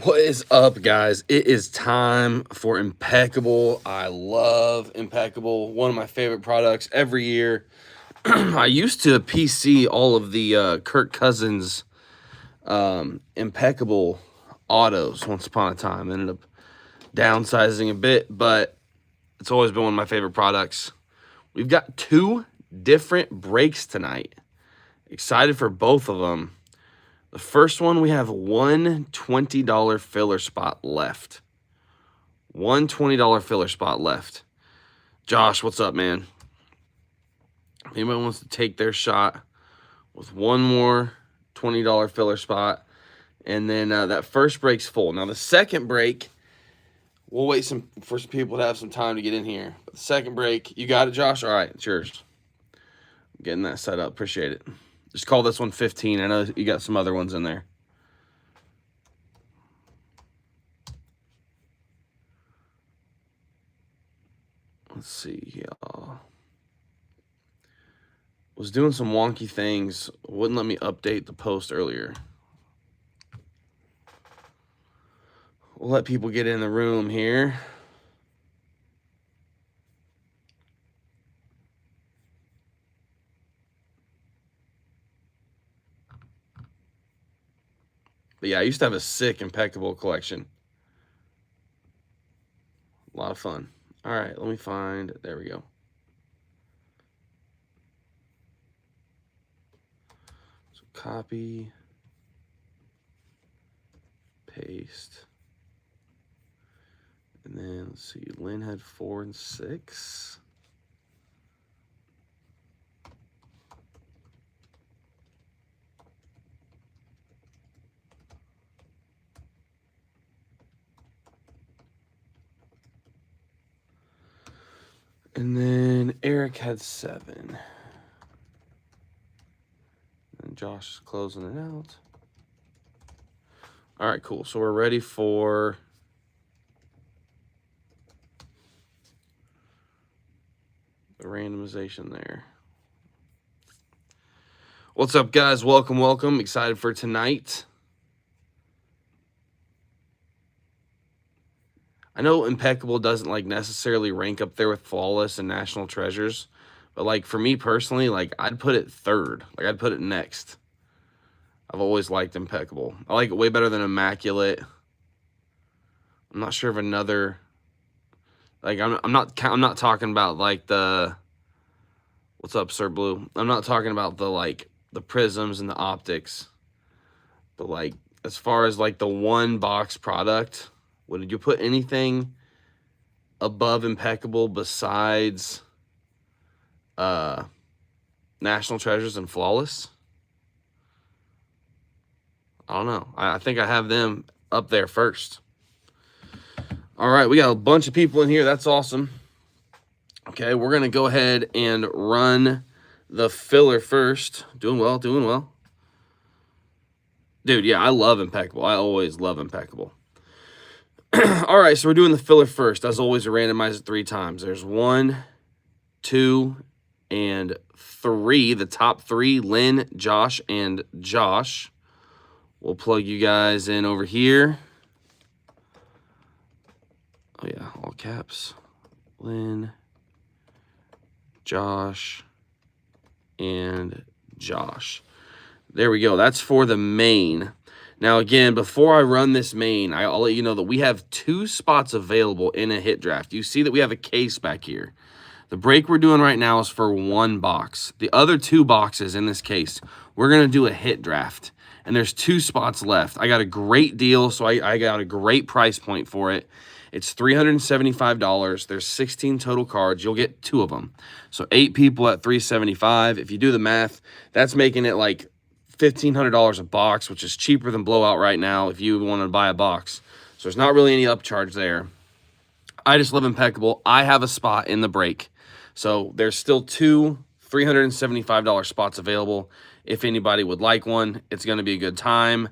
What is up, guys? It is time for Impeccable. I love Impeccable, one of my favorite products every year. I used to PC all of the Kirk Cousins Impeccable autos once upon a time. Ended up downsizing a bit, but it's always been one of my favorite products. We've got two different breaks tonight. Excited for both of them. The first one, we have one $20 filler spot left. One $20 filler spot left. Josh, what's up, man? If anybody wants to take their shot with one more $20 filler spot, and then that first break's full. Now, the second break, we'll wait for some people to have some time to get in here. But the second break, you got it, Josh? All right, it's yours. Getting that set up. Appreciate it. Just call this one 15. I know you got some other ones in there. Let's see, y'all. Was doing some wonky things. Wouldn't let me update the post earlier. We'll let people get in the room here. But yeah, I used to have a sick Impeccable collection. A lot of fun. All right, let me find. There we go. So copy, paste, and then let's see. Lynn had 4 and 6. And then Eric had 7. And Josh is closing it out. All right, cool. So we're ready for the randomization there. What's up, guys? Welcome, welcome. Excited for tonight. I know Impeccable doesn't like necessarily rank up there with Flawless and National Treasures, but like for me personally, like I'd put it third. Like I'd put it next. I've always liked Impeccable. I like it way better than Immaculate. I'm not sure of another. Like I'm not talking about like the. What's up, Sir Blue? I'm not talking about the like the prisms and the optics, but like as far as like the one box product. Would you put anything above Impeccable besides National Treasures and Flawless? I don't know. I think I have them up there first. All right, we got a bunch of people in here. That's awesome. Okay, we're going to go ahead and run the filler first. Doing well, doing well. Dude, yeah, I love Impeccable. I always love Impeccable. All right, so we're doing the filler first. As always, we randomize it 3 times. There's 1, 2, and 3. The top 3, Lynn, Josh, and Josh. We'll plug you guys in over here. Oh, yeah, all caps. Lynn, Josh, and Josh. There we go. That's for the main. Now, again, before I run this main, I'll let you know that we have 2 spots available in a hit draft. You see that we have a case back here. The break we're doing right now is for 1 box. The other 2 boxes in this case, we're going to do a hit draft. And there's 2 spots left. I got a great deal, so I got a great price point for it. It's $375. There's 16 total cards. You'll get 2 of them. So 8 people at $375. If you do the math, that's making it like $1,500 a box, which is cheaper than Blowout right now if you want to buy a box. So there's not really any upcharge there. I just love Impeccable. I have a spot in the break. So there's still 2 $375 spots available. If anybody would like one, it's going to be a good time.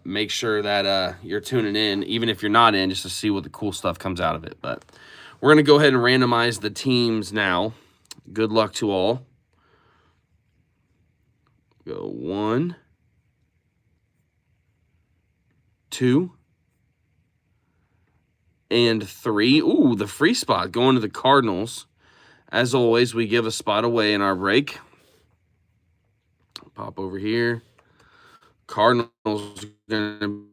Make sure that you're tuning in, even if you're not in, just to see what the cool stuff comes out of it. But we're going to go ahead and randomize the teams now. Good luck to all. Go 1, 2, and 3. Ooh, the free spot going to the Cardinals. As always, we give a spot away in our break. Pop over here. Cardinals going to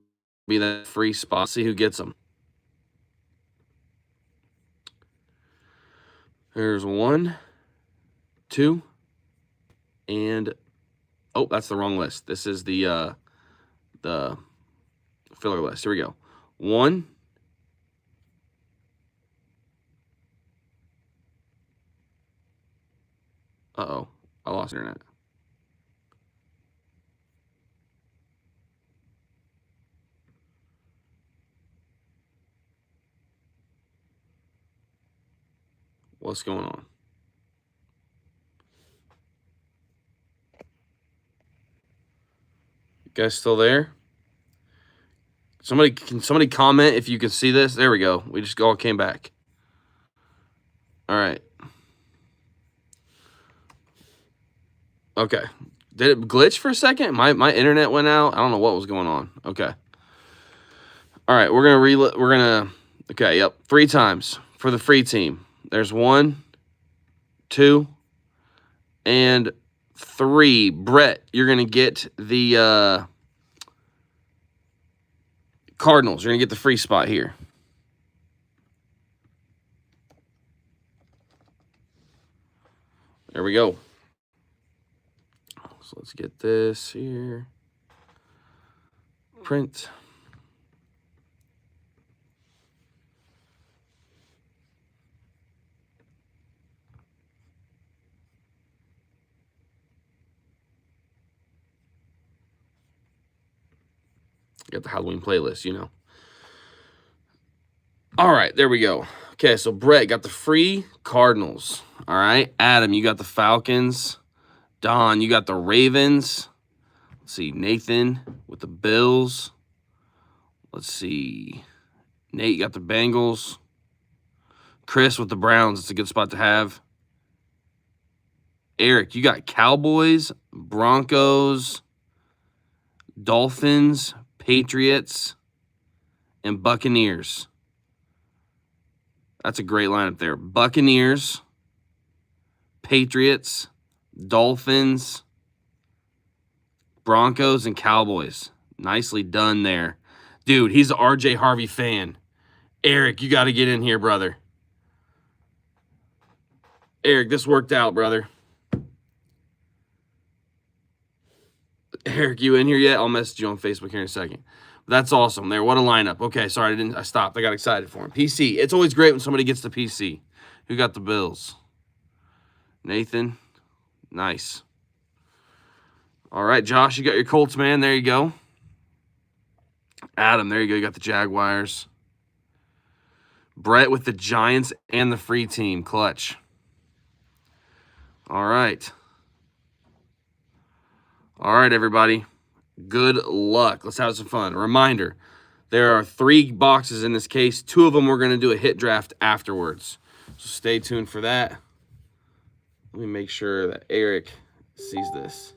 be that free spot. See who gets them. There's 1, 2, and oh, that's the wrong list. This is the filler list. Here we go. 1. Uh-oh, I lost internet. What's going on? You guys still there? Can somebody comment if you can see this? There we go. We just all came back. All right. Okay. Did it glitch for a second? My internet went out. I don't know what was going on. Okay. All right, okay, yep, 3 times for the free team. There's 1, 2, and 3. Brett, you're going to get the Cardinals. You're going to get the free spot here. There we go. So let's get this here. Print. Got the Halloween playlist, you know. All right, there we go. Okay, so Brett got the free Cardinals. All right, Adam, you got the Falcons. Don, you got the Ravens. Let's see, Nathan with the Bills. Let's see, Nate got the Bengals. Chris with the Browns. It's a good spot to have. Eric, you got Cowboys, Broncos, Dolphins, Patriots, and Buccaneers. That's a great lineup there. Buccaneers, Patriots, Dolphins, Broncos, and Cowboys. Nicely done there. Dude, he's an RJ Harvey fan. Eric, you got to get in here, brother. Eric, this worked out, brother. Eric, you in here yet? I'll message you on Facebook here in a second. That's awesome there. What a lineup. Okay, sorry, I stopped. I got excited for him. PC. It's always great when somebody gets the PC. Who got the Bills? Nathan. Nice. All right, Josh, you got your Colts, man. There you go. Adam, there you go. You got the Jaguars. Brett with the Giants and the free team. Clutch. All right. All right, everybody. Good luck. Let's have some fun. Reminder, there are 3 boxes in this case. 2 of them we're going to do a hit draft afterwards. So stay tuned for that. Let me make sure that Eric sees this.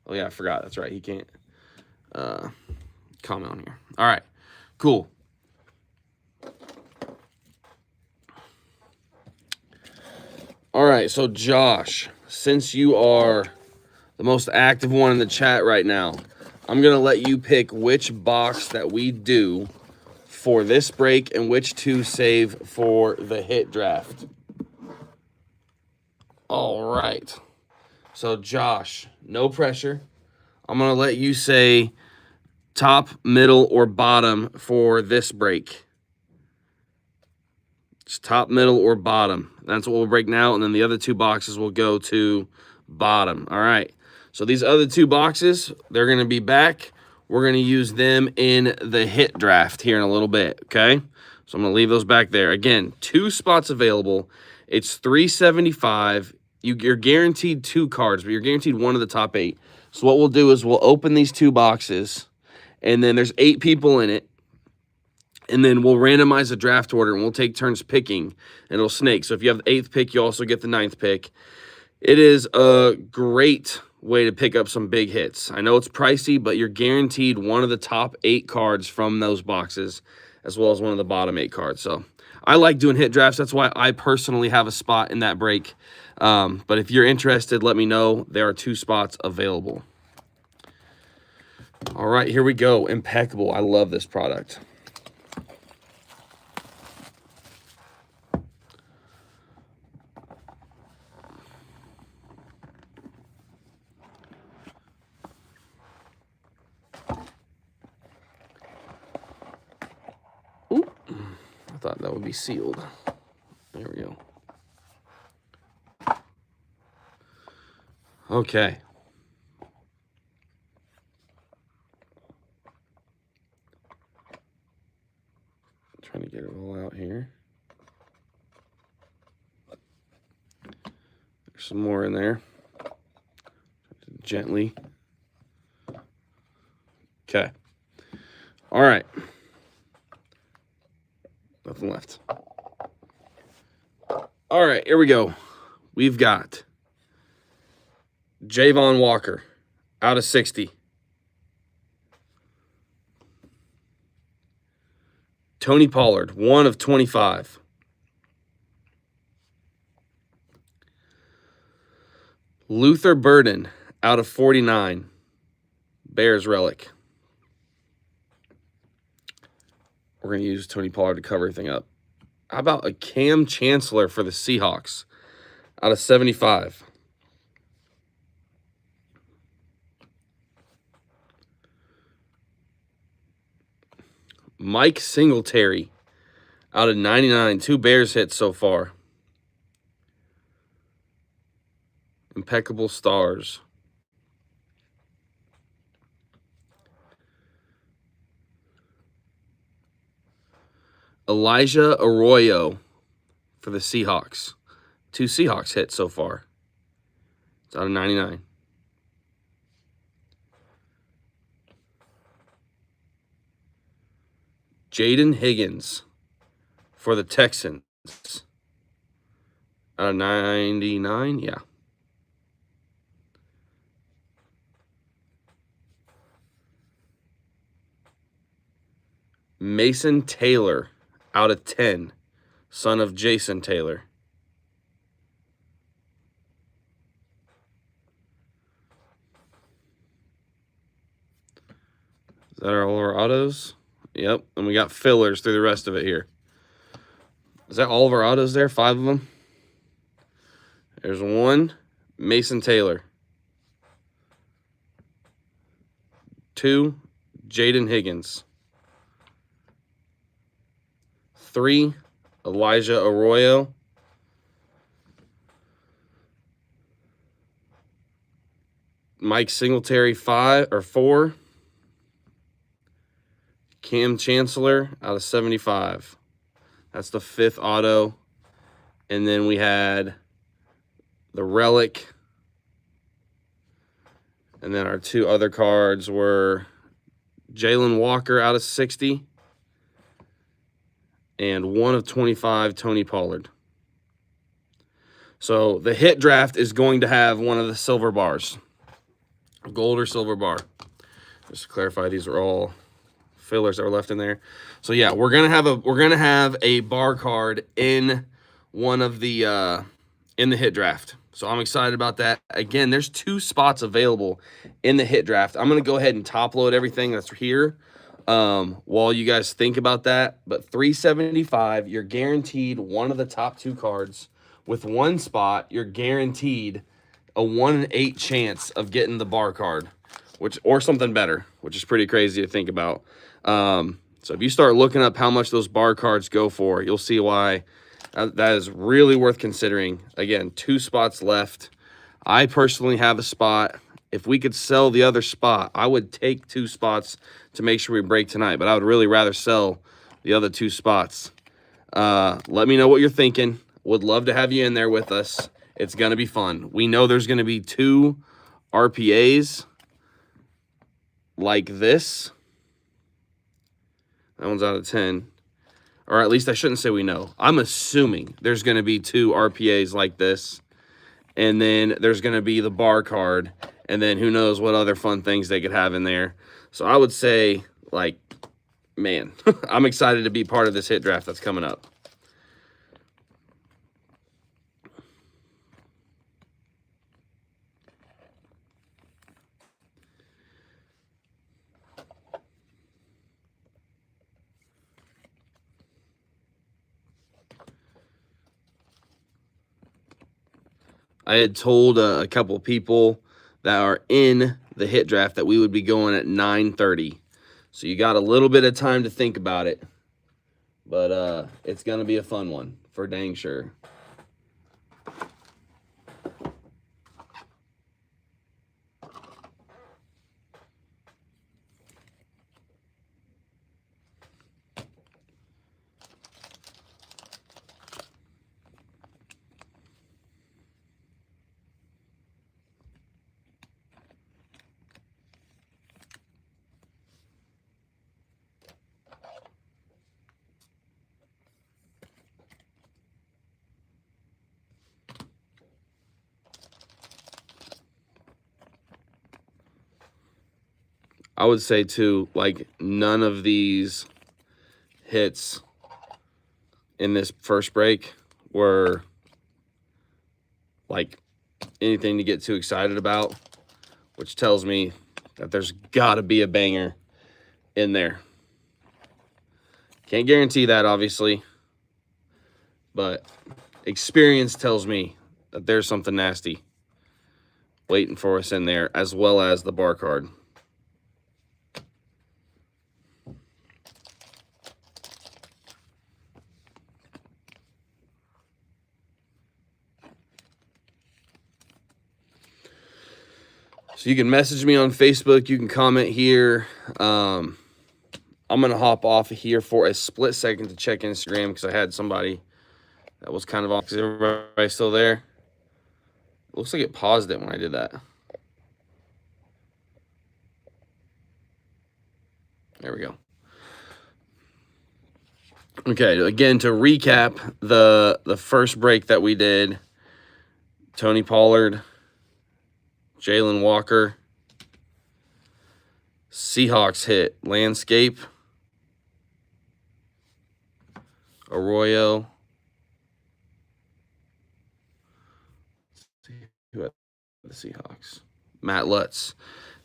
Oh, yeah, I forgot. That's right. He can't comment on here. All right, cool. All right, so Josh, since you are the most active one in the chat right now, I'm going to let you pick which box that we do for this break and which to save for the hit draft. All right. So, Josh, no pressure. I'm going to let you say top, middle, or bottom for this break. It's top, middle, or bottom. That's what we'll break now, and then the other 2 boxes will go to bottom. All right. So these other 2 boxes, they're going to be back. We're going to use them in the hit draft here in a little bit, okay? So I'm going to leave those back there. Again, 2 spots available. It's $375. You're guaranteed 2 cards, but you're guaranteed 1 of the top 8. So what we'll do is we'll open these 2 boxes, and then there's 8 people in it. And then we'll randomize a draft order, and we'll take turns picking, and it'll snake. So if you have the 8th pick, you also get the 9th pick. It is a great way to pick up some big hits. I know it's pricey, but you're guaranteed one of the top 8 cards from those boxes, as well as one of the bottom 8 cards. So I like doing hit drafts. That's why I personally have a spot in that break. But if you're interested, let me know. There are 2 spots available. All right, here we go. Impeccable. I love this product. Ooh, I thought that would be sealed. There we go. Okay. Trying to get it all out here. There's some more in there. Gently. Okay. All right. Nothing left. All right, here we go. We've got Javon Walker out of 60. Tony Pollard, 1 of 25. Luther Burden out of 49. Bears relic. We're going to use Tony Pollard to cover everything up. How about a Cam Chancellor for the Seahawks out of 75? Mike Singletary out of 99. 2 Bears hits so far. Impeccable stars. Elijah Arroyo for the Seahawks. 2 Seahawks hits so far. It's out of 99. Jaden Higgins for the Texans. Out of 99, yeah. Mason Taylor out of 10, son of Jason Taylor. Is that all our autos? Yep, and we got fillers through the rest of it here. Is that all of our autos there? 5 of them? There's 1, Mason Taylor. 2, Jaden Higgins. 3, Elijah Arroyo. 4, Singletary 4. Cam Chancellor out of 75. That's the 5th auto. And then we had the relic. And then our 2 other cards were Jalen Walker out of 60. And 1 of 25, Tony Pollard. So the hit draft is going to have one of the silver bars. Gold or silver bar. Just to clarify, these are all fillers that were left in there. So yeah, we're gonna have a bar card in one of the in the hit draft. So I'm excited about that. Again, there's 2 spots available in the hit draft. I'm gonna go ahead and top load everything that's here while you guys think about that. But $375, you're guaranteed one of the top 2 cards. With 1 spot, you're guaranteed a 1 in 8 chance of getting the bar card, or something better, which is pretty crazy to think about. So if you start looking up how much those bar cards go for, you'll see why that is really worth considering. Again, 2 spots left. I personally have a spot. If we could sell the other spot, I would take 2 spots to make sure we break tonight, but I would really rather sell the other 2 spots. Let me know what you're thinking. Would love to have you in there with us. It's going to be fun. We know there's going to be 2 RPAs like this. That one's out of 10. or at least I shouldn't say we know. I'm assuming there's going to be 2 RPAs like this, and then there's going to be the bar card, and then who knows what other fun things they could have in there. So I would say, like, man, I'm excited to be part of this hit draft that's coming up. I had told a couple people that are in the hit draft that we would be going at 9:30. So you got a little bit of time to think about it. But it's going to be a fun one for dang sure. I would say, too, like, none of these hits in this first break were, like, anything to get too excited about, which tells me that there's got to be a banger in there. Can't guarantee that, obviously, but experience tells me that there's something nasty waiting for us in there, as well as the bar card. So you can message me on Facebook. You can comment here. I'm going to hop off of here for a split second to check Instagram because I had somebody that was kind of off. Is everybody still there? It looks like it paused it when I did that. There we go. Okay, again, to recap the first break that we did, Tony Pollard, Jalen Walker, Seahawks hit Landscape, Arroyo, who had the Seahawks? Matt Lutz.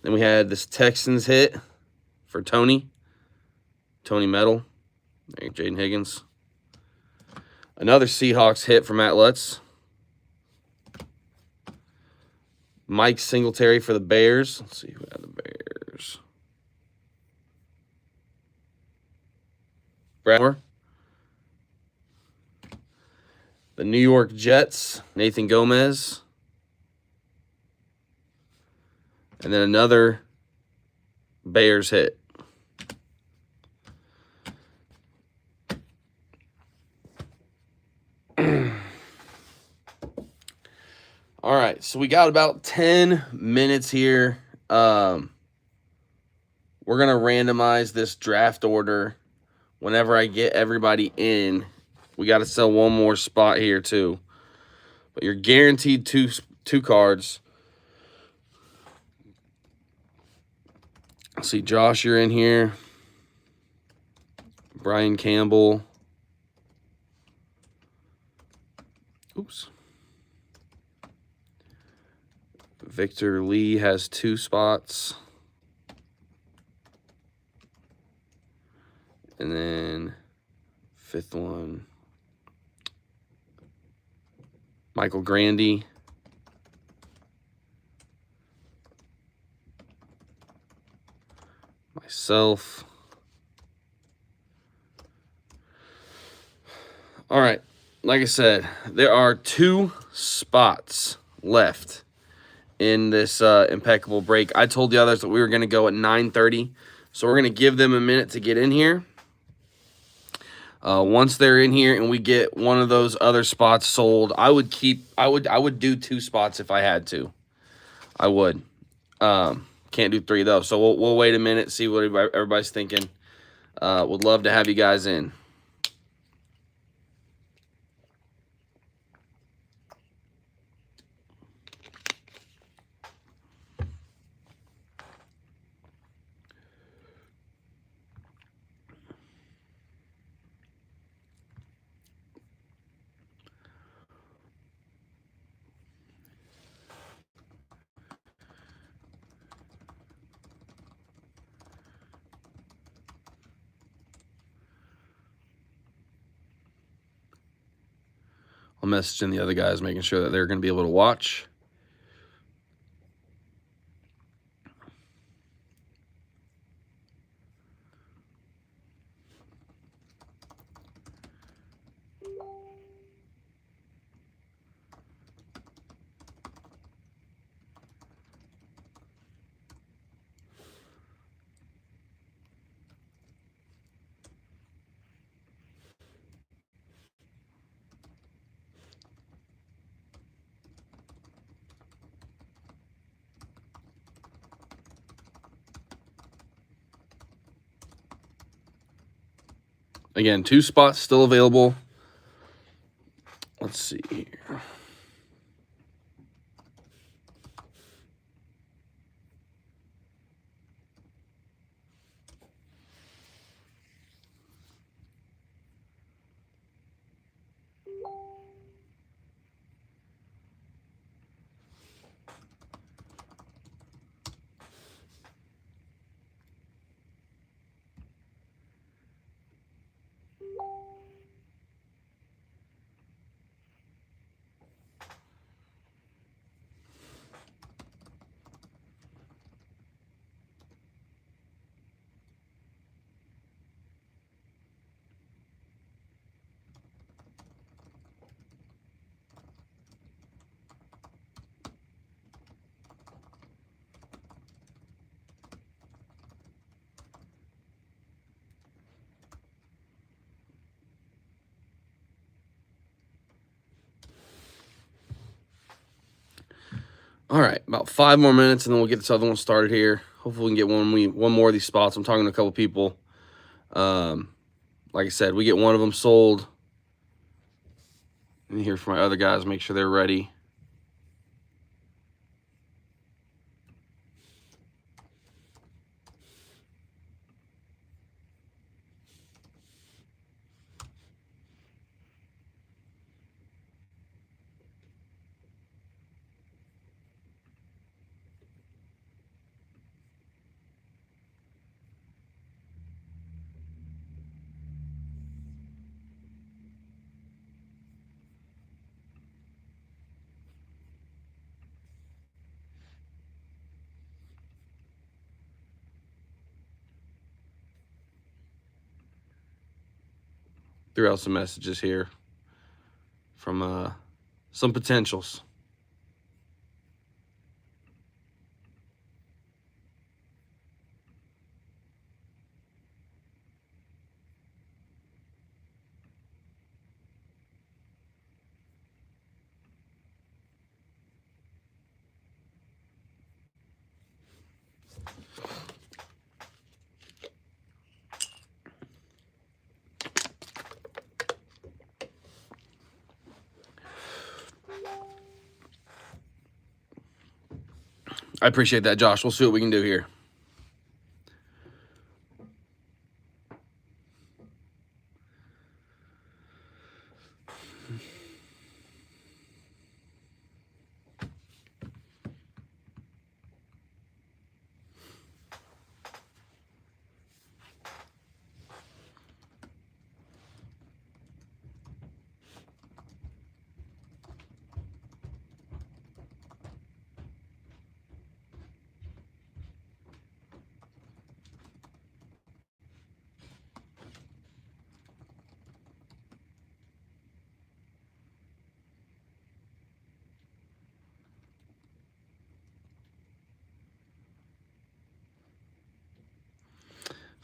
Then we had this Texans hit for Tony Metal, there, Jaden Higgins. Another Seahawks hit for Matt Lutz. Mike Singletary for the Bears. Let's see who had the Bears. Bradmore. The New York Jets, Nathan Gomez. And then another Bears hit. All right, so we got about 10 minutes here. We're going to randomize this draft order whenever I get everybody in. We got to sell one more spot here, too. But you're guaranteed two cards. Let's see, Josh, you're in here. Brian Campbell. Oops. Victor Lee has 2 spots. And then 5th one, Michael Grandy. Myself. All right. Like I said, there are 2 spots left in this impeccable break. I told the others that we were going to go at 9:30, so we're going to give them a minute to get in here. Once they're in here and we get one of those other spots sold, I would do 2 spots if I had to. I would. Can't do 3 though, so we'll wait a minute, see what everybody's thinking. Would love to have you guys in. I'll message in the other guys, making sure that they're going to be able to watch. Again, 2 spots still available. Let's see here. All right, about 5 more minutes, and then we'll get this other one started here. Hopefully, we can get one more of these spots. I'm talking to a couple people. Like I said, we get one of them sold. And hear from my other guys, make sure they're ready. Threw out some messages here from some potentials. I appreciate that, Josh. We'll see what we can do here.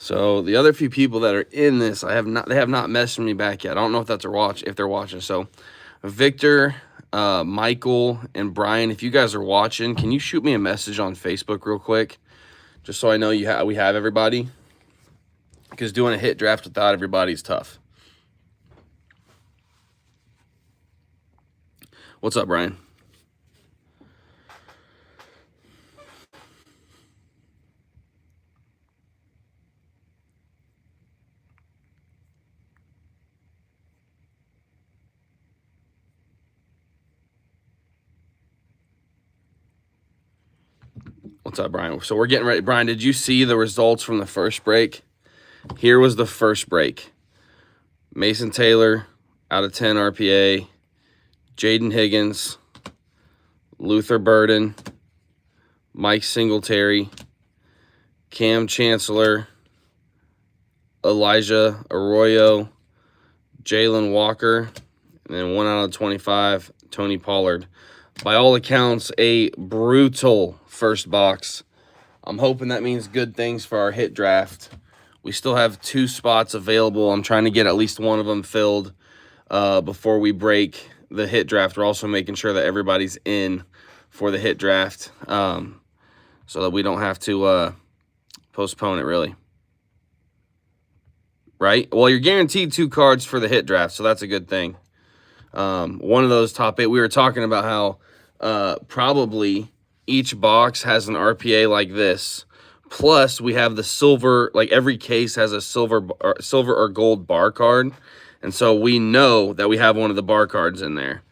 So the other few people that are in this, they have not messaged me back yet. I don't know if they're watching. So Victor, Michael, and Brian, if you guys are watching, can you shoot me a message on Facebook real quick, just so I know we have everybody? Because doing a hit draft without everybody is tough. What's up, Brian? What's up, Brian? So we're getting ready. Brian, did you see the results from the first break? Here was the first break. Mason Taylor, out of 10 RPA. Jaden Higgins, Luther Burden, Mike Singletary, Cam Chancellor, Elijah Arroyo, Jalen Walker, and then 1 out of 25, Tony Pollard. By all accounts, a brutal first box. I'm hoping that means good things for our hit draft. We still have 2 spots available. I'm trying to get at least one of them filled before we break the hit draft. We're also making sure that everybody's in for the hit draft so that we don't have to postpone it, really. Right? Well, you're guaranteed 2 cards for the hit draft, so that's a good thing. One of those top 8, we were talking about how probably each box has an RPA like this. Plus, we have the silver, like every case has a silver or gold bar card. And so we know that we have one of the bar cards in there.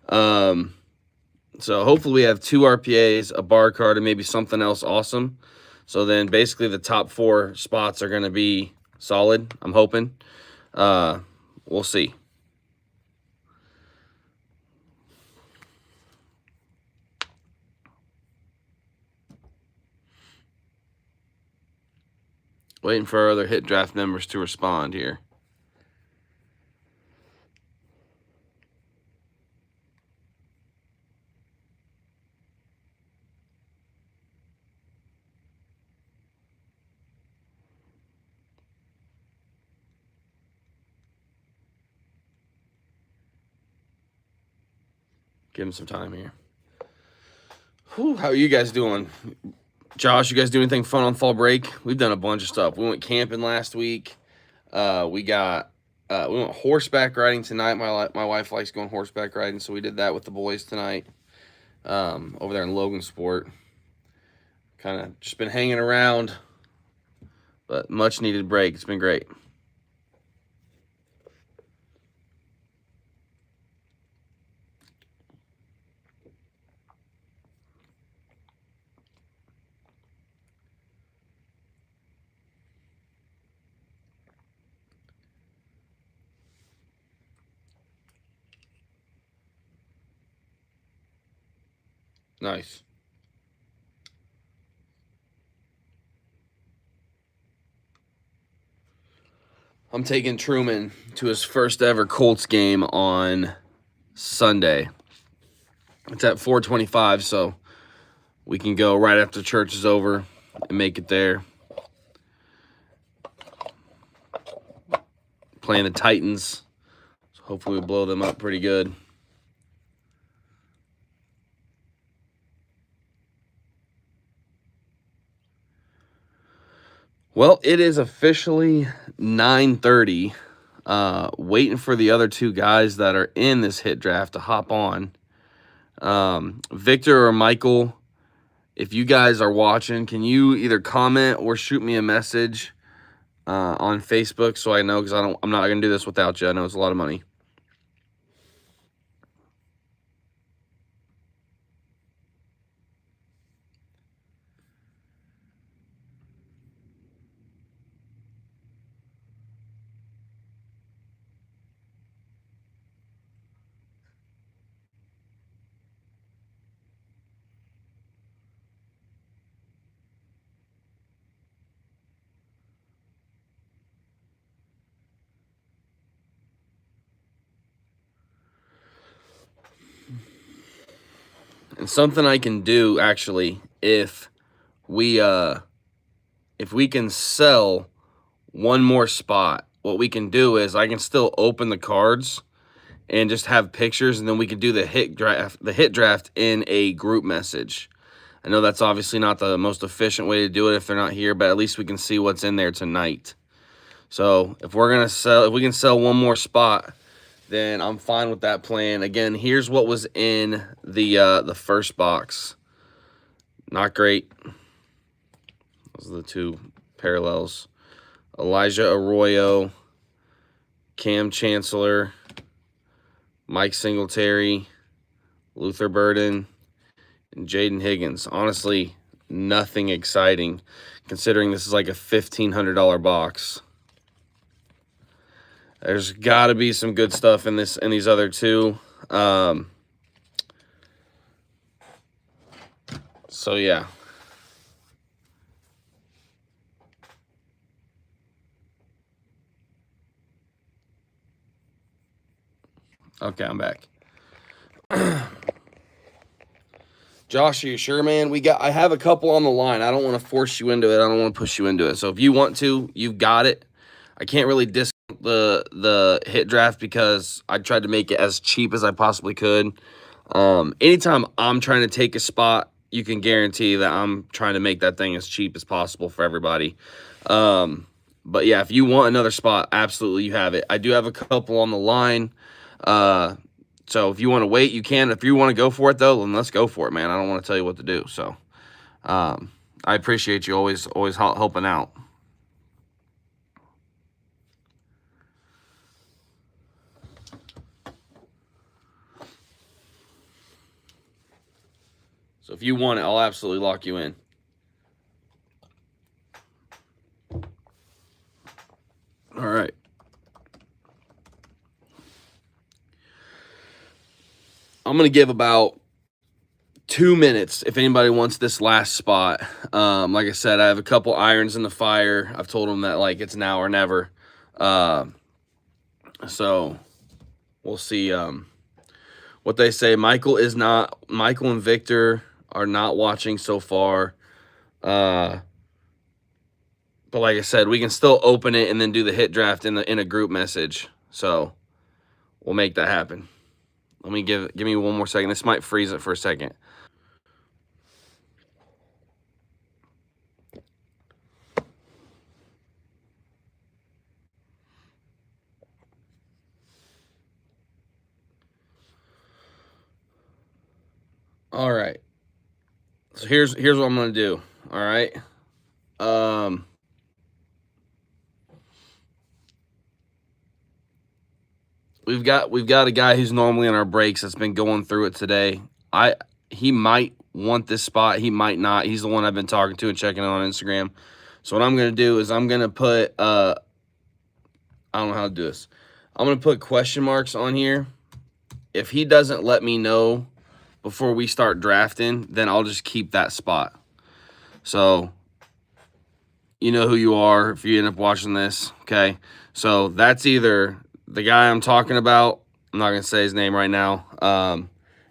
So hopefully we have 2 RPAs, a bar card, and maybe something else awesome. So then basically the top 4 spots are going to be solid, I'm hoping. We'll see. Waiting for our other hit draft members to respond here. Give him some time here. Whew, how are you guys doing? Josh, you guys do anything fun on fall break? We've done a bunch of stuff. We went camping last week. We went horseback riding tonight. My wife likes going horseback riding, so we did that with the boys tonight over there in Logansport. Kind of just been hanging around, but much needed break. It's been great. Nice. I'm taking Truman to his first ever Colts game on Sunday. It's at 4:25, so we can go right after church is over and make it there. Playing the Titans, so hopefully we blow them up pretty good. Well, it is officially 9:30. Waiting for the other 2 guys that are in this hit draft to hop on. Victor or Michael, if you guys are watching, can you either comment or shoot me a message on Facebook so I know, because I'm not going to do this without you. I know it's a lot of money. And something I can do, actually, if we can sell one more spot, what we can do is I can still open the cards and just have pictures, and then we can do the hit draft in a group message. I know that's obviously not the most efficient way to do it if they're not here, but at least we can see what's in there tonight. So if we can sell one more spot, then I'm fine with that plan. Again, here's what was in the first box. Not great. Those are the 2 parallels. Elijah Arroyo, Cam Chancellor, Mike Singletary, Luther Burden, and Jaden Higgins. Honestly, nothing exciting considering this is like a $1,500 box. There's got to be some good stuff in these other 2. So yeah. Okay, I'm back. Josh, are you sure, man? I have a couple on the line. I don't want to force you into it. I don't want to push you into it. So if you want to, you've got it. I can't really discount the hit draft because I tried to make it as cheap as I possibly could. Anytime I'm trying to take a spot, you can guarantee that I'm trying to make that thing as cheap as possible for everybody. But yeah, if you want another spot, absolutely you have it. I do have a couple on the line. So if you want to wait, you can. If you want to go for it, though, then let's go for it, man. I don't want to tell you what to do. So I appreciate you always helping out. So if you want it, I'll absolutely lock you in. All right. I'm going to give about 2 minutes if anybody wants this last spot. Like I said, I have a couple irons in the fire. I've told them that like it's now or never. So we'll see what they say. Michael and Victor are not watching so far. But like I said, we can still open it and then do the hit draft in a group message. So we'll make that happen. Let me give me 1 more second. This might freeze it for a second. All right. So here's what I'm gonna do. All right. We've got a guy who's normally on our breaks that's been going through it today. He might want this spot. He might not. He's the one I've been talking to and checking on Instagram. So what I'm gonna do is I'm gonna put I don't know how to do this. I'm gonna put question marks on here. If he doesn't let me know before we start drafting, then I'll just keep that spot. So you know who you are if you end up watching this, okay? So that's either the guy I'm talking about. I'm not going to say his name right now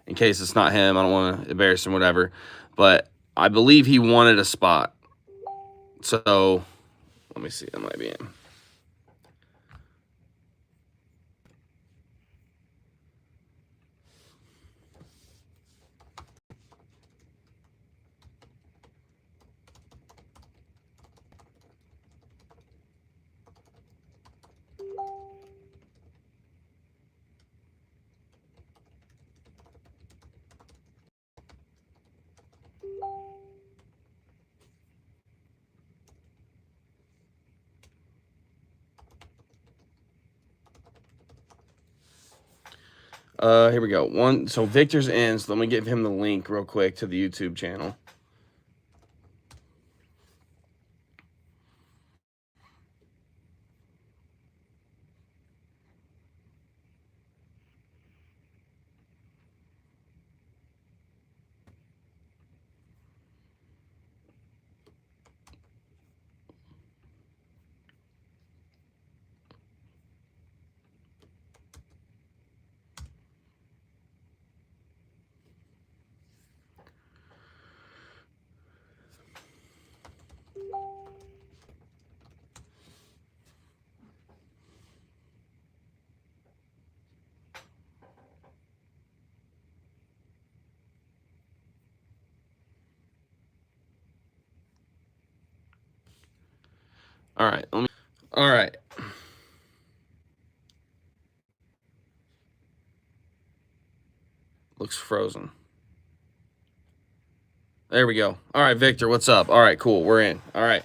in case it's not him. I don't want to embarrass him, whatever. But I believe he wanted a spot. So let me see. That might be him. Here we go. So Victor's in. So let me give him the link real quick to the YouTube channel. All right. All right. Looks frozen. There we go. All right, Victor, what's up? All right, cool. We're in. All right.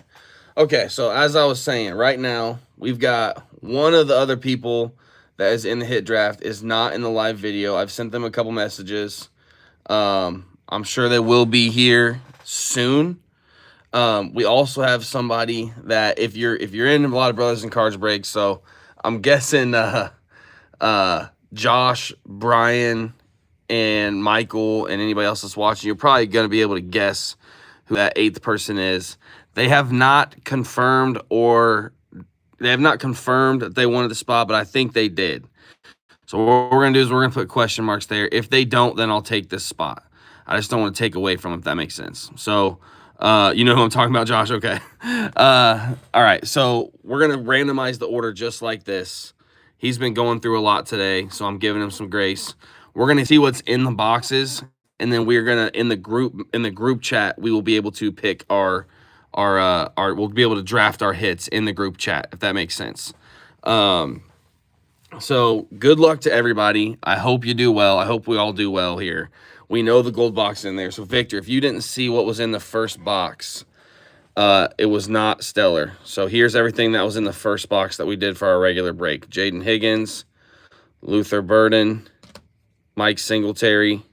Okay, so as I was saying, right now, we've got one of the other people that is in the hit draft is not in the live video. I've sent them a couple messages. I'm sure they will be here soon. We also have somebody that if you're in a lot of Brothers and Cards breaks, so I'm guessing Josh, Brian, and Michael, and anybody else that's watching, you're probably going to be able to guess who that 8th person is. They have not confirmed that they wanted the spot, but I think they did. So what we're going to do is we're going to put question marks there. If they don't, then I'll take this spot. I just don't want to take away from them, if that makes sense. So, you know who I'm talking about, Josh? Okay. All right. So we're going to randomize the order just like this. He's been going through a lot today, so I'm giving him some grace. We're going to see what's in the boxes, and then we're going to, in the group chat, we will be able to pick we'll be able to draft our hits in the group chat, if that makes sense. So good luck to everybody. I hope you do well. I hope we all do well here. We know the gold box is in there. So Victor, if you didn't see what was in the first box, it was not stellar. So here's everything that was in the first box that we did for our regular break. Jaden Higgins, Luther Burden, Mike Singletary,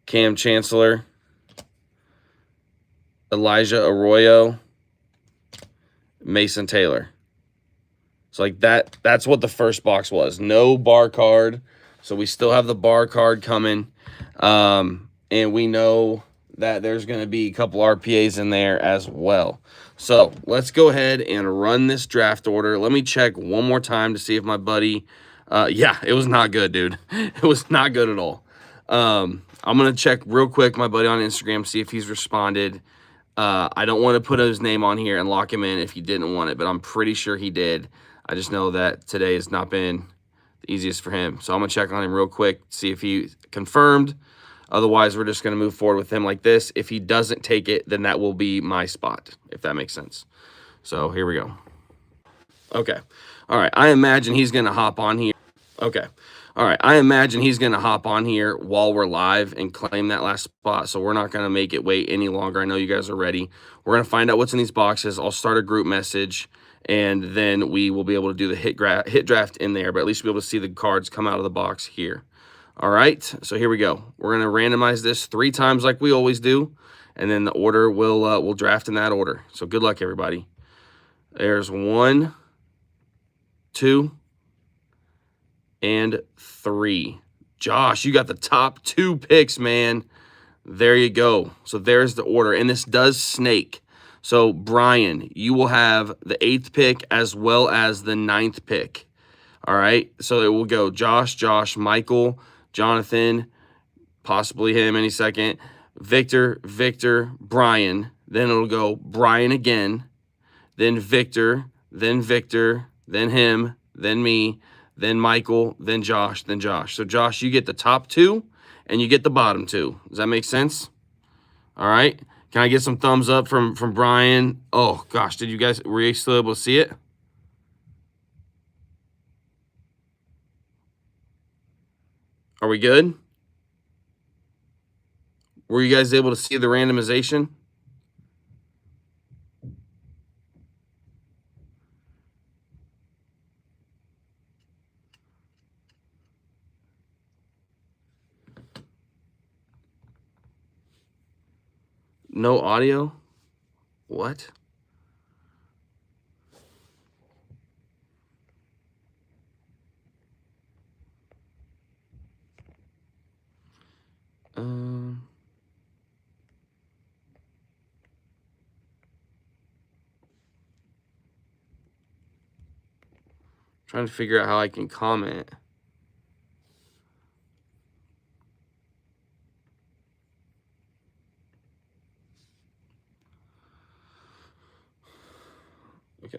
Cam Chancellor, Elijah Arroyo, Mason Taylor. So like that's what the first box was. No bar card. So we still have the bar card coming. And we know that there's going to be a couple RPAs in there as well. So let's go ahead and run this draft order. Let me check one more time to see if my buddy, yeah, it was not good, dude. It was not good at all. I'm going to check real quick my buddy on Instagram, see if he's responded. I don't want to put his name on here and lock him in if he didn't want it, but I'm pretty sure he did. I just know that today has not been the easiest for him. So I'm going to check on him real quick, see if he confirmed. Otherwise, we're just going to move forward with him like this. If he doesn't take it, then that will be my spot, if that makes sense. So here we go. Okay. All right. I imagine he's going to hop on here. Okay. All right. I imagine he's going to hop on here while we're live and claim that last spot. So we're not going to make it wait any longer. I know you guys are ready. We're going to find out what's in these boxes. I'll start a group message, and then we will be able to do the hit draft in there. But at least we'll be able to see the cards come out of the box here. All right, so here we go. We're going to randomize this 3 times like we always do, and then the order we'll draft in that order. So good luck, everybody. There's 1, 2, and 3. Josh, you got the top 2 picks, man. There you go. So there's the order, and this does snake. So Brian, you will have the 8th pick as well as the 9th pick. All right, so it will go Josh, Michael, Jonathan, possibly him any second, Victor, Brian. Then it'll go Brian again, then Victor, then him, then me, then Michael, then Josh, So Josh, you get the top 2 and you get the bottom 2. Does that make sense? All right. Can I get some thumbs up from Brian? Oh gosh, were you still able to see it? Are we good? Were you guys able to see the randomization? No audio? What? Trying to figure out how I can comment. Okay.